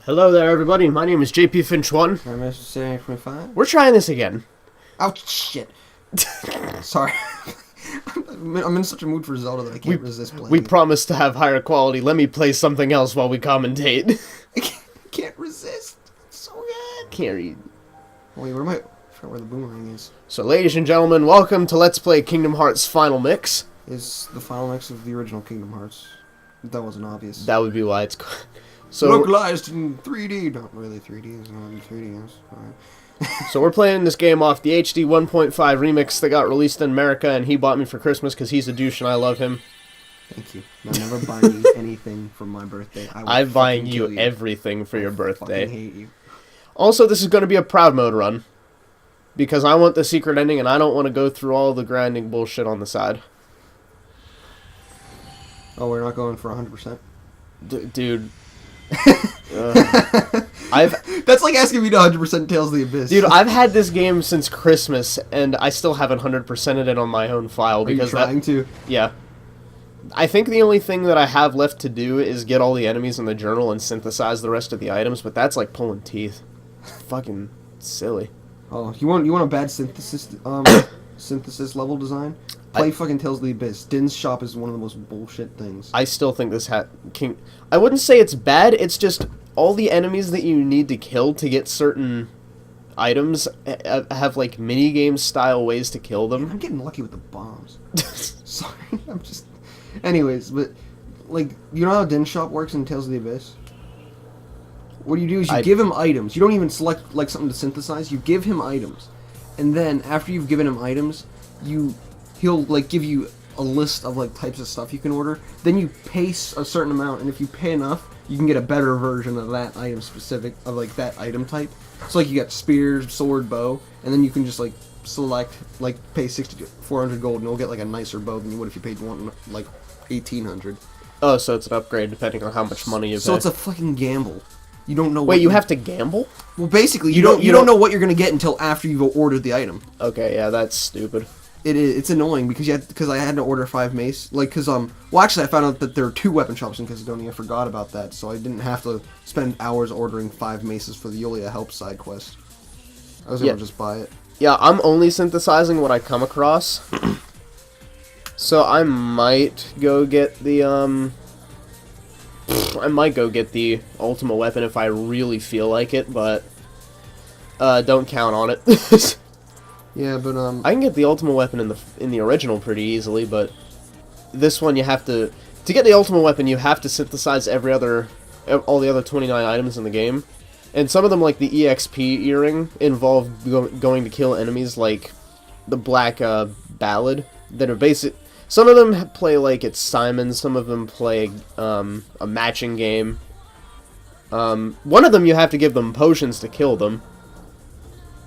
Hello there, everybody. My name is JP Finch1. I'm InsaneFinch. We're trying this again. Oh, shit. Sorry. I'm in such a mood for Zelda that I can't resist playing. We promised to have higher quality. Let me play something else while we commentate. I can't resist. It's so good. Can't read. Wait, where am I? I forgot where the boomerang is. So, ladies and gentlemen, welcome to Let's Play Kingdom Hearts Final Mix. Is the final mix of the original Kingdom Hearts. That wasn't obvious. That would be why it's... So localized in 3D. Not really 3D. It's not really 3D. Alright. So we're playing this game off the HD 1.5 remix that got released in America, and he bought me for Christmas because he's a douche and I love him. Thank you. I'm never buying you anything for my birthday. I'm buying you everything for your birthday. I hate you. Also, this is going to be a proud mode run. Because I want the secret ending and I don't want to go through all the grinding bullshit on the side. Oh, we're not going for 100%? Dude. That's like asking me to 100% Tales of the Abyss. Dude, I've had this game since Christmas, and I still haven't 100%ed it on my own file. Because Are you trying to? Yeah. I think the only thing that I have left to do is get all the enemies in the journal and synthesize the rest of the items, but that's like pulling teeth. Fucking silly. Oh, you want a bad synthesis synthesis level design? Play fucking Tales of the Abyss. Din's shop is one of the most bullshit things. I still think this I wouldn't say it's bad, it's just all the enemies that you need to kill to get certain items have like minigame style ways to kill them. Man, I'm getting lucky with the bombs. Sorry, I'm just... Anyways, but, like, you know how Din's shop works in Tales of the Abyss? What you do is you give him items. You don't even select, like, something to synthesize. You give him items. And then, after you've given him items, he'll, like, give you a list of, like, types of stuff you can order. Then you pay a certain amount, and if you pay enough, you can get a better version of that item specific, of, like, that item type. So, like, you got spears, sword, bow, and then you can just, like, select, like, pay 400 gold, and you'll get, like, a nicer bow than you would if you paid one, like, 1,800. Oh, so it's an upgrade depending on how much money you pay. So it's a fucking gamble. You don't know. Wait, you have to gamble? Well, basically, you don't know what you're gonna get until after you've ordered the item. Okay, yeah, that's stupid. It is. It's annoying because I had to order 5 mace. Like, well, actually, I found out that there are 2 weapon shops in Caledonia. I forgot about that, so I didn't have to spend hours ordering 5 maces for the Yulia help side quest. I was able to just buy it. Yeah, I'm only synthesizing what I come across. So I might go get the ultimate weapon if I really feel like it, but don't count on it. Yeah, but I can get the ultimate weapon in the original pretty easily, but this one you have to get the ultimate weapon, you have to synthesize all the other 29 items in the game. And some of them, like the EXP earring, involve going to kill enemies like the Black Ballad that are basic. Some of them play like it's Simon, some of them play a matching game. One of them you have to give them potions to kill them,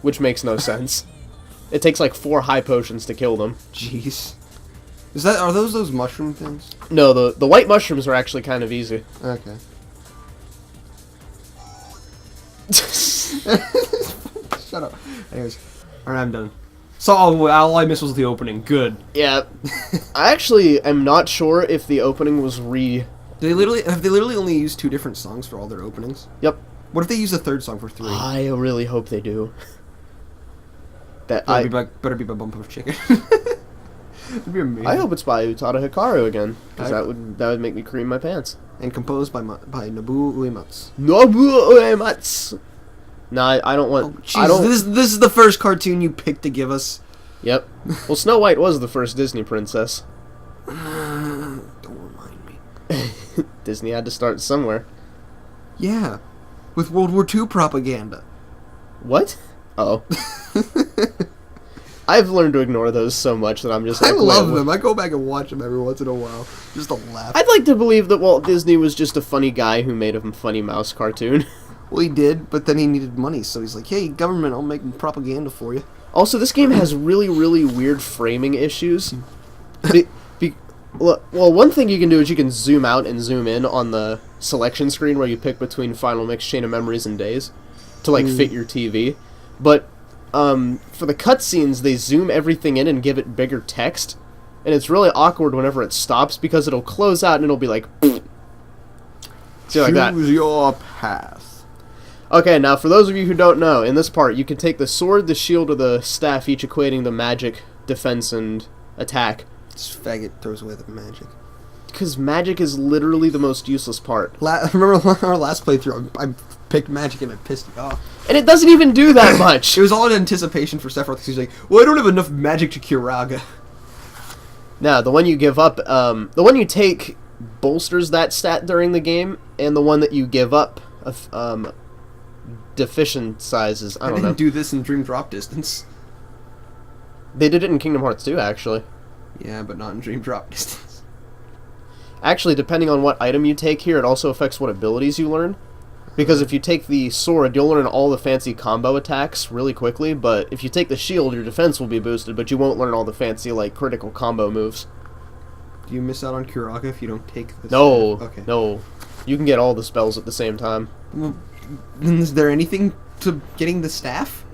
which makes no sense. It takes like 4 high potions to kill them. Jeez. Are those mushroom things? No, the white mushrooms are actually kind of easy. Okay. Shut up. Anyways, alright, I'm done. So all I missed was the opening. Good. Yeah. I actually am not sure if the opening was Have they literally only used 2 different songs for all their openings? Yep. What if they use a 3rd song for 3? I really hope they do. Better be by Bump of Chicken. That'd be amazing. I hope it's by Utada Hikaru again, because that would make me cream my pants. And composed by Nobuo Uematsu. Nobuo Uematsu. No, I don't want. Oh, I don't. This is the first cartoon you picked to give us. Yep. Well, Snow White was the first Disney princess. Don't remind me. Disney had to start somewhere. Yeah, with World War II propaganda. What? Oh. I've learned to ignore those so much that I'm just like... I love them. I go back and watch them every once in a while. Just to laugh. I'd like to believe that Walt Disney was just a funny guy who made a funny mouse cartoon. Well, he did, but then he needed money, so he's like, hey, government, I'll make propaganda for you. Also, this game has really, really weird framing issues. Well, one thing you can do is you can zoom out and zoom in on the selection screen where you pick between Final Mix, Chain of Memories, and Days to, like, fit your TV. But for the cutscenes, they zoom everything in and give it bigger text, and it's really awkward whenever it stops because it'll close out and it'll be like, see, like that. Choose your path. Okay, now for those of you who don't know, in this part, you can take the sword, the shield, or the staff, each equating the magic, defense, and attack. This faggot throws away the magic. Because magic is literally the most useless part. Remember our last playthrough, I picked magic and I pissed it off. And it doesn't even do that much! It was all in anticipation for Sephiroth, because he's like, well, I don't have enough magic to cure Raga. Now, the one you give up, the one you take bolsters that stat during the game, and the one that you give up, deficient sizes. I don't know. didn't do this in Dream Drop Distance. They did it in Kingdom Hearts 2, actually. Yeah, but not in Dream Drop Distance. Actually, depending on what item you take here, it also affects what abilities you learn. Because if you take the sword, you'll learn all the fancy combo attacks really quickly, but if you take the shield, your defense will be boosted, but you won't learn all the fancy, like, critical combo moves. Do you miss out on Kuraka if you don't take the No, Okay. no. You can get all the spells at the same time. Well, is there anything to getting the staff?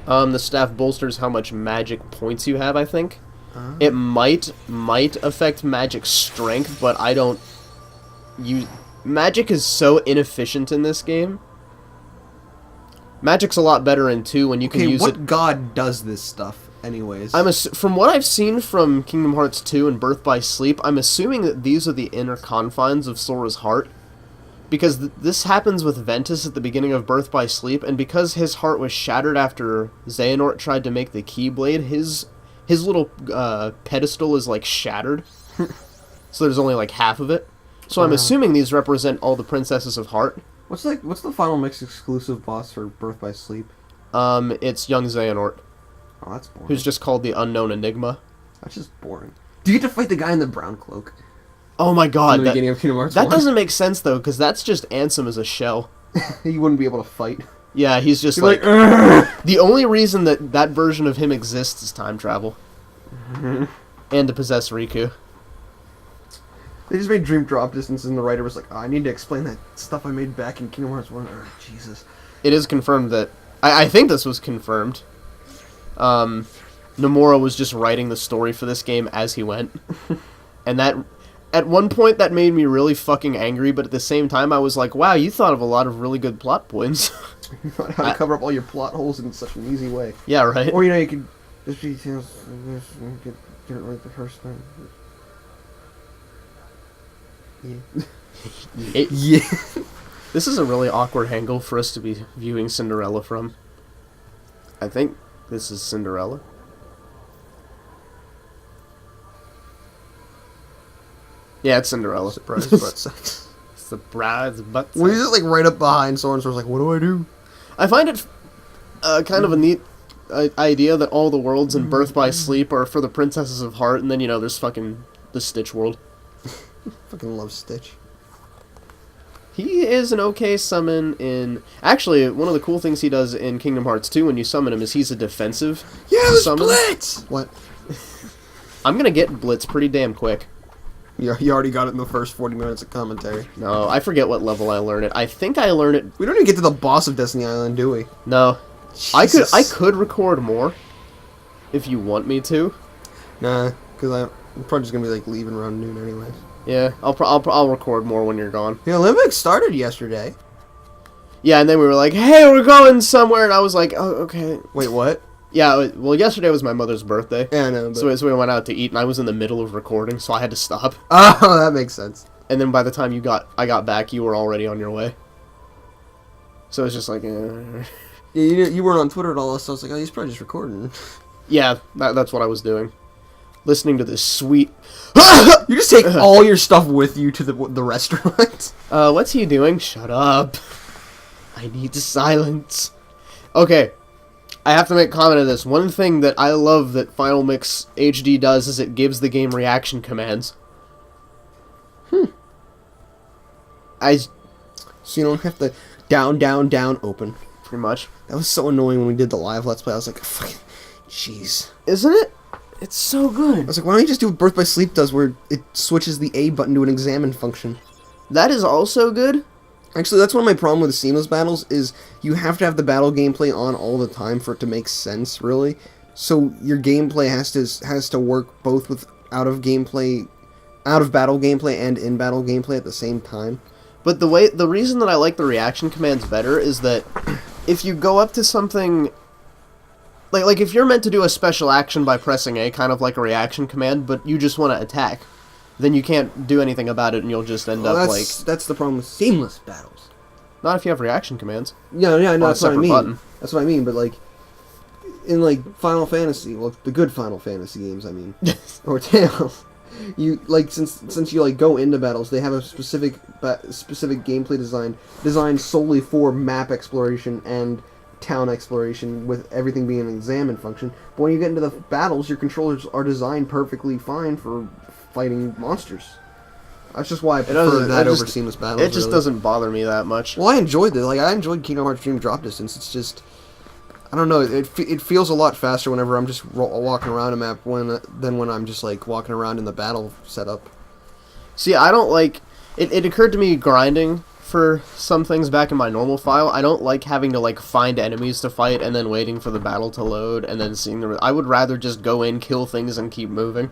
The staff bolsters how much magic points you have, I think. It might affect magic strength, but I don't use... Magic is so inefficient in this game. Magic's a lot better in 2 when you can use it... what god does this stuff, anyways? From what I've seen from Kingdom Hearts 2 and Birth by Sleep, I'm assuming that these are the inner confines of Sora's heart. Because this happens with Ventus at the beginning of Birth by Sleep, and because his heart was shattered after Xehanort tried to make the Keyblade, his little pedestal is, like, shattered. So there's only, like, half of it. So I'm assuming these represent all the princesses of heart. What's the Final Mix exclusive boss for Birth by Sleep? It's young Xehanort. Oh, that's boring. Who's just called the Unknown Enigma. That's just boring. Do you get to fight the guy in the brown cloak? Oh my god, In the beginning of Kingdom Hearts that 1? doesn't make sense though, because that's just Ansem as a shell. He wouldn't be able to fight. Yeah, he's just He'd like... be like the only reason that version of him exists is time travel. And to possess Riku. They just made Dream Drop Distance, and the writer was like, oh, I need to explain that stuff I made back in Kingdom Hearts 1. Oh, Jesus. It is confirmed that... I think this was confirmed. Nomura was just writing the story for this game as he went. And that... At one point, that made me really fucking angry, but at the same time, I was like, wow, you thought of a lot of really good plot points. How to cover up all your plot holes in such an easy way. Yeah, right? Or, you could just be details like this and get it right the first time. Yeah. Yeah. This is a really awkward angle for us to be viewing Cinderella from. I think this is Cinderella. Yeah, it's Cinderella. Surprise butt sex. Surprise butt sex. Well, he's just like right up behind Sora, and Sora's like, what do I do? I find it kind of a neat idea that all the worlds in Birth by Sleep are for the princesses of heart, and then, there's fucking the Stitch world. Fucking love Stitch. He is an okay summon in... Actually, one of the cool things he does in Kingdom Hearts 2 when you summon him is he's a defensive summon. Blitz! What? I'm gonna get Blitz pretty damn quick. Yeah, you already got it in the first 40 minutes of commentary. No, I forget what level I learn it. I think I learn it... We don't even get to the boss of Destiny Island, do we? No. Jesus. I could record more, if you want me to. Nah, because I'm probably just gonna be like leaving around noon anyways. Yeah, I'll record more when you're gone. The Olympics started yesterday. Yeah, and then we were like, hey, we're going somewhere, and I was like, oh, okay. Wait, what? Yeah, well, yesterday was my mother's birthday. Yeah, I know. But... So we went out to eat, and I was in the middle of recording, so I had to stop. Oh, that makes sense. And then by the time I got back, you were already on your way. So it's just like, Yeah, you weren't on Twitter at all, so I was like, oh, he's probably just recording. Yeah, that's what I was doing. Listening to this sweet... You just take all your stuff with you to the restaurant? What's he doing? Shut up. I need silence. Okay. I have to make comment of this. One thing that I love that Final Mix HD does is it gives the game reaction commands. So you don't have to down, down, down, open. Pretty much. That was so annoying when we did the live Let's Play. I was like, fucking, jeez. Isn't it? It's so good. I was like, why don't you just do what Birth by Sleep does, where it switches the A button to an examine function? That is also good. Actually, that's one of my problems with the seamless battles, is you have to have the battle gameplay on all the time for it to make sense, really. So your gameplay has to work both with out of battle gameplay and in battle gameplay at the same time. But the reason that I like the reaction commands better is that if you go up to something, like if you're meant to do a special action by pressing A, kind of like a reaction command, but you just want to attack, then you can't do anything about it, and you'll just end up like. That's the problem with seamless battles. Not if you have reaction commands. Yeah, no, that's what I mean. Button. That's what I mean. But like, in like Final Fantasy, well, the good Final Fantasy games, I mean, or Tales. You like since you like go into battles, they have a specific gameplay designed solely for map exploration and town exploration, with everything being an examine function. But when you get into the battles, your controllers are designed perfectly fine for fighting monsters. That's just why I prefer that over seamless battles. It just doesn't bother me that much. Well, I enjoyed it. Like I enjoyed Kingdom Hearts Dream Drop Distance. It's just, I don't know. It feels a lot faster whenever I'm just walking around a map than when I'm just like walking around in the battle setup. See, I don't like. It occurred to me grinding for some things back in my normal file. I don't like having to like find enemies to fight and then waiting for the battle to load and then seeing the. I would rather just go in, kill things, and keep moving.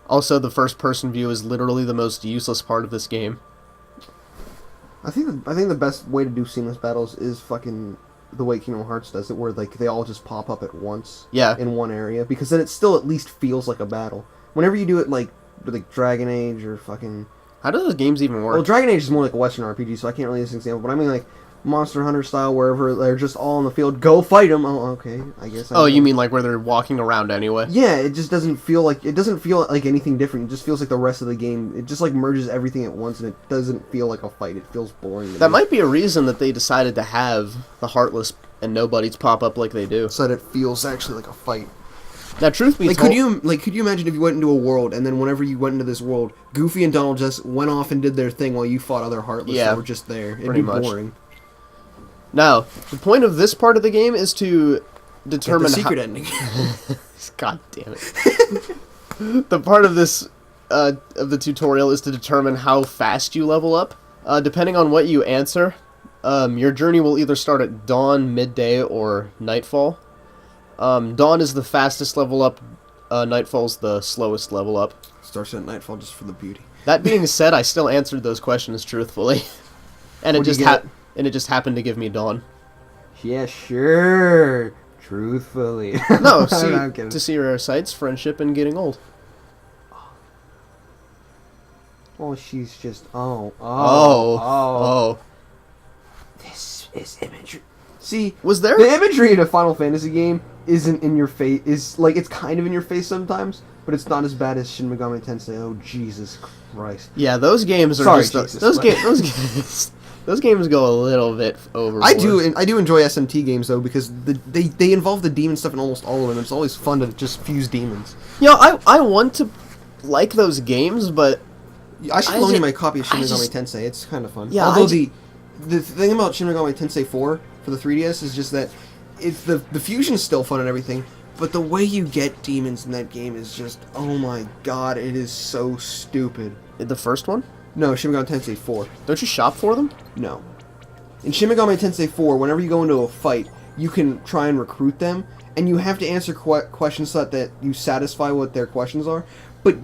Also, the first-person view is literally the most useless part of this game. I think the best way to do seamless battles is fucking the way Kingdom Hearts does it, where like they all just pop up at once. Yeah. In one area, because then it still at least feels like a battle. Whenever you do it like with like Dragon Age or fucking. How do those games even work? Well, Dragon Age is more like a Western RPG, so I can't really use an example. But I mean like Monster Hunter style, wherever they're just all in the field, go fight them. Oh, okay, I guess. You mean like where they're walking around anyway? Yeah, it just doesn't feel like anything different. It just feels like the rest of the game. It just like merges everything at once, and it doesn't feel like a fight. It feels boring. That might be a reason that they decided to have the Heartless and Nobodies pop up like they do, so that it feels actually like a fight. Now, truth be told, could you imagine if you went into a world and then whenever you went into this world, Goofy and Donald just went off and did their thing while you fought other Heartless that were just there? It'd be boring. Now, the point of this part of the game is to determine the secret ending. God damn it! The part of this of the tutorial is to determine how fast you level up. Depending on what you answer, your journey will either start at dawn, midday, or nightfall. Dawn is the fastest level up. Nightfall's the slowest level up. Starts at nightfall just for the beauty. That being said, I still answered those questions truthfully, and it just happened to give me dawn. Yeah, sure. Truthfully. No, to see rare sights, friendship, and getting old. Oh, she's just This is imagery. See, was there the imagery in a Final Fantasy game isn't in your face? Is like it's kind of in your face sometimes, but it's not as bad as Shin Megami Tensei. Oh Jesus Christ! Yeah, those games are those games go a little bit overboard. I do enjoy SMT games though because they involve the demon stuff in almost all of them. It's always fun to just fuse demons. You know, I want to like those games, but I should loan you my copy of Shin Megami Tensei. It's kind of fun. Yeah, although the thing about Shin Megami Tensei 4 for the 3DS is just that it's the fusion is still fun and everything, but the way you get demons in that game is just, oh my god, it is so stupid. The first one? No, Shin Megami Tensei 4. Don't you shop for them? No. In Shin Megami Tensei 4, whenever you go into a fight, you can try and recruit them, and you have to answer questions so that you satisfy what their questions are, but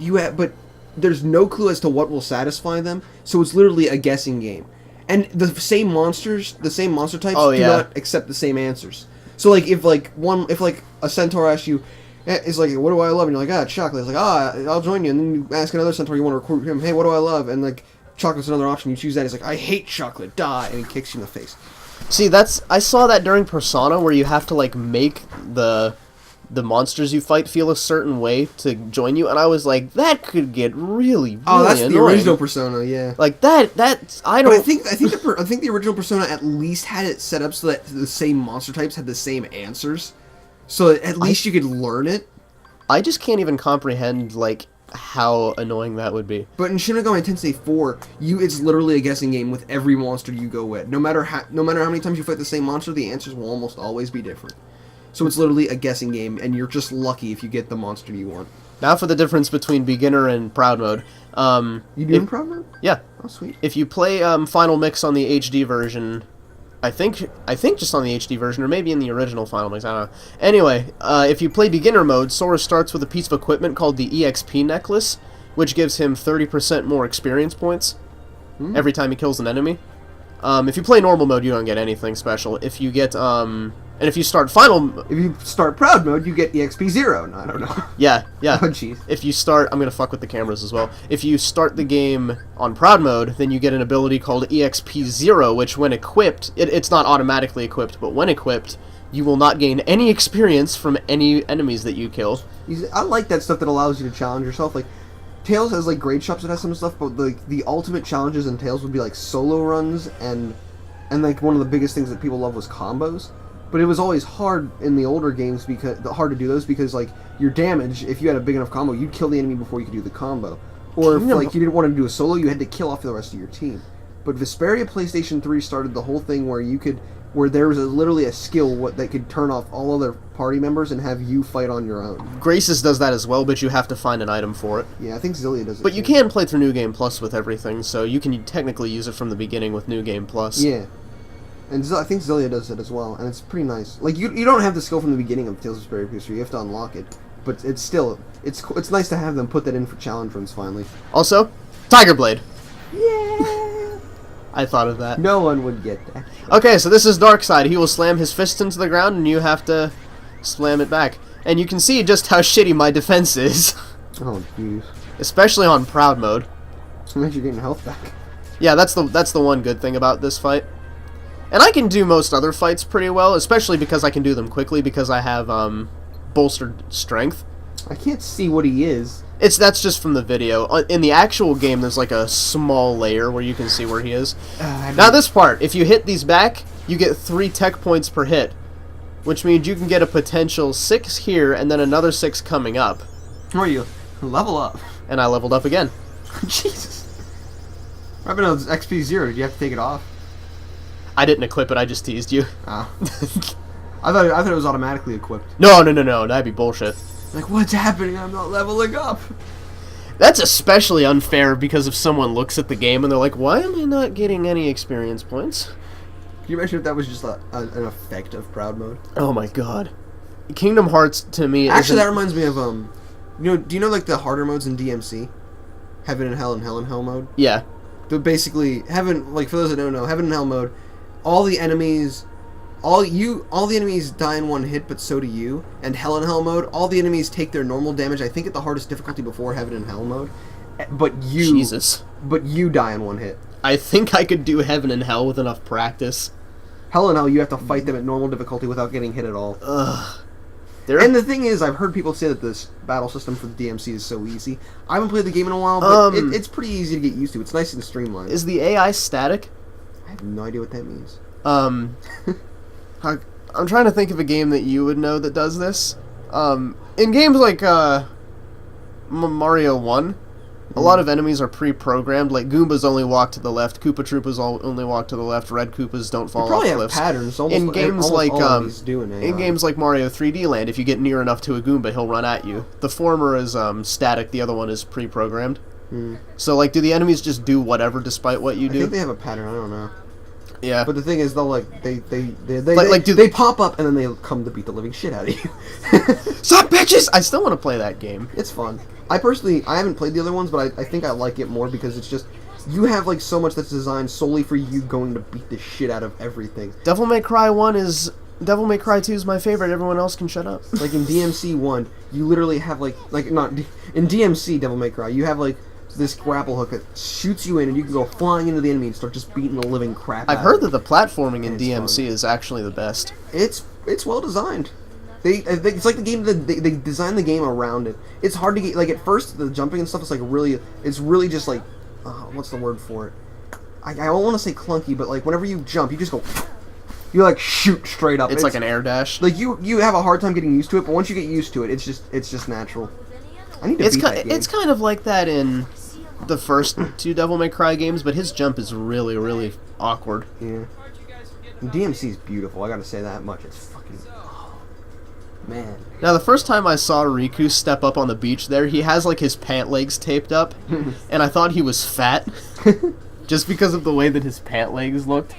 there's no clue as to what will satisfy them, so it's literally a guessing game. And the same monster types do not accept the same answers. So like if a centaur asks you, is like, what do I love? And you're like, chocolate. It's like, I'll join you. And then you ask another centaur, you want to recruit him, hey, what do I love? And like, chocolate's another option. You choose that. He's like, I hate chocolate, die, and he kicks you in the face. See, I saw that during Persona, where you have to like make the monsters you fight feel a certain way to join you, and I was like, that could get really that's annoying. The original Persona, yeah. Like that I don't. But I think the original Persona at least had it set up so that the same monster types had the same answers, so at least you could learn it. I just can't even comprehend like how annoying that would be. But in Shin Megami Tensei 4, it's literally a guessing game with every monster you go with. No matter how many times you fight the same monster, the answers will almost always be different. So it's literally a guessing game, and you're just lucky if you get the monster you want. Now for the difference between beginner and proud mode. You doing proud mode? Yeah. Oh, sweet. If you play Final Mix on the HD version, I think just on the HD version, or maybe in the original Final Mix, I don't know. Anyway, if you play beginner mode, Sora starts with a piece of equipment called the EXP necklace, which gives him 30% more experience points. every time he kills an enemy. If you play normal mode, you don't get anything special. If you get, and if you start If you start proud mode, you get EXP 0. No, I don't know. Yeah. Oh, jeez. If you start, I'm gonna fuck with the cameras as well. If you start the game on proud mode, then you get an ability called EXP 0, which when equipped, it's not automatically equipped, but when equipped, you will not gain any experience from any enemies that you kill. I like that stuff that allows you to challenge yourself. Like, Tales has like grade shops that has some stuff, but like the ultimate challenges in Tales would be like solo runs and like one of the biggest things that people love was combos. But it was always hard in the older games because hard to do those because like your damage, if you had a big enough combo, you'd kill the enemy before you could do the combo. Or if like you didn't want to do a solo, you had to kill off the rest of your team. But Vesperia PlayStation 3 started the whole thing where there was literally a skill that could turn off all other party members and have you fight on your own. Graces does that as well, but you have to find an item for it. Yeah, I think Zillia does it. But you can play through New Game Plus with everything, so you can technically use it from the beginning with New Game Plus. Yeah. And I think Zillia does it as well, and it's pretty nice. Like, you don't have the skill from the beginning of Tales of Vesperia PS3, you have to unlock it. But it's still, it's nice to have them put that in for challenge runs finally. Also, Tiger Blade. Yeah! I thought of that. No one would get that. Okay, so this is Darkseid. He will slam his fist into the ground, and you have to slam it back. And you can see just how shitty my defense is. Oh, jeez. Especially on Proud mode. So you're getting health back. Yeah, that's the one good thing about this fight. And I can do most other fights pretty well, especially because I can do them quickly because I have bolstered strength. I can't see what he is. That's just from the video. In the actual game, there's like a small layer where you can see where he is. Now this part, if you hit these back, you get 3 tech points per hit, which means you can get a potential 6 here and then another 6 coming up. Where are you? Level up. And I leveled up again. Jesus. I've been on XP 0. Did you have to take it off? I didn't equip it, I just teased you. Oh. I thought it was automatically equipped. No, that'd be bullshit. Like, what's happening? I'm not leveling up. That's especially unfair because if someone looks at the game and they're like, why am I not getting any experience points? Can you imagine if that was just an effect of Proud Mode? Oh my god. Kingdom Hearts, to me, actually, that reminds me of, do you know, like, the harder modes in DMC? Heaven and Hell and Hell and Hell mode? Yeah. But basically, like, for those that don't know, Heaven and Hell mode, all the enemies die in one hit, but so do you. And Hell and Hell mode, all the enemies take their normal damage, I think at the hardest difficulty before Heaven and Hell mode. But you die in one hit. I think I could do Heaven and Hell with enough practice. Hell and Hell, you have to fight them at normal difficulty without getting hit at all. Ugh. And the thing is, I've heard people say that this battle system for the DMC is so easy. I haven't played the game in a while, but it's pretty easy to get used to. It's nice and streamlined. Is the AI static? I have no idea what that means. I'm trying to think of a game that you would know that does this. In games like Mario 1, a lot of enemies are pre-programmed. Like Goombas only walk to the left, Koopa Troopas only walk to the left, Red Koopas don't fall off cliffs. Have patterns. In games like Mario 3D Land, if you get near enough to a Goomba, he'll run at you. The former is static, the other one is pre-programmed. So like, do the enemies just do whatever despite what you do? I think they have a pattern. I don't know. Yeah. But the thing is, they'll they pop up and then they come to beat the living shit out of you. Stop, bitches! I still want to play that game. It's fun. I haven't played the other ones, but I think I like it more because it's just, you have like so much that's designed solely for you going to beat the shit out of everything. Devil May Cry 2 is my favorite. Everyone else can shut up. Like in DMC 1, you literally have in DMC Devil May Cry, you have like this grapple hook that shoots you in, and you can go flying into the enemy and start just beating the living crap out of it. I've heard that the platforming in DMC is actually the best. It's well designed. It's like the game that they designed the game around it. It's hard to get, like, at first the jumping and stuff is like it's really just like what's the word for it? I don't want to say clunky, but like whenever you jump, you just go, you like shoot straight up. It's like an air dash. Like you have a hard time getting used to it, but once you get used to it, it's just natural. I need to beat that game. It's kind of like that in the first 2 Devil May Cry games, but his jump is really, really awkward. Yeah. And DMC is beautiful, I gotta say that much. It's fucking... Oh, man. Now, the first time I saw Riku step up on the beach there, he has, like, his pant legs taped up, and I thought he was fat, just because of the way that his pant legs looked.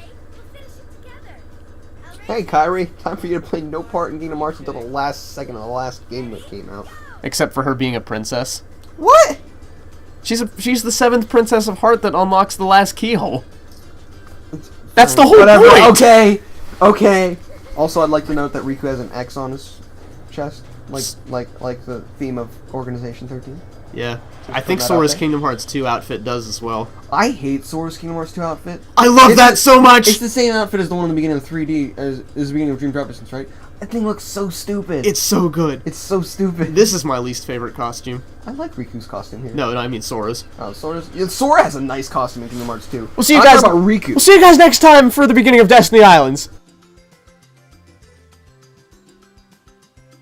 Hey, Kyrie, time for you to play no part in Kingdom Hearts until the last second of the last game that came out. Except for her being a princess. What? She's the 7th Princess of Heart that unlocks the last keyhole. That's the whole Whatever. point! Okay. Also, I'd like to note that Riku has an X on his chest. Like the theme of Organization 13. Yeah. I think Sora's Kingdom Hearts 2 outfit does as well. I hate Sora's Kingdom Hearts 2 outfit. I love that so much! It's the same outfit as the one in the beginning of 3D, as the beginning of Dream Drop Distance, right? That thing looks so stupid. It's so good. It's so stupid. This is my least favorite costume. I like Riku's costume here. No, I mean Sora's. Oh, Sora's? Yeah, Sora has a nice costume in Kingdom Hearts 2. We'll see you guys. About Riku. We'll see you guys next time for the beginning of Destiny Islands.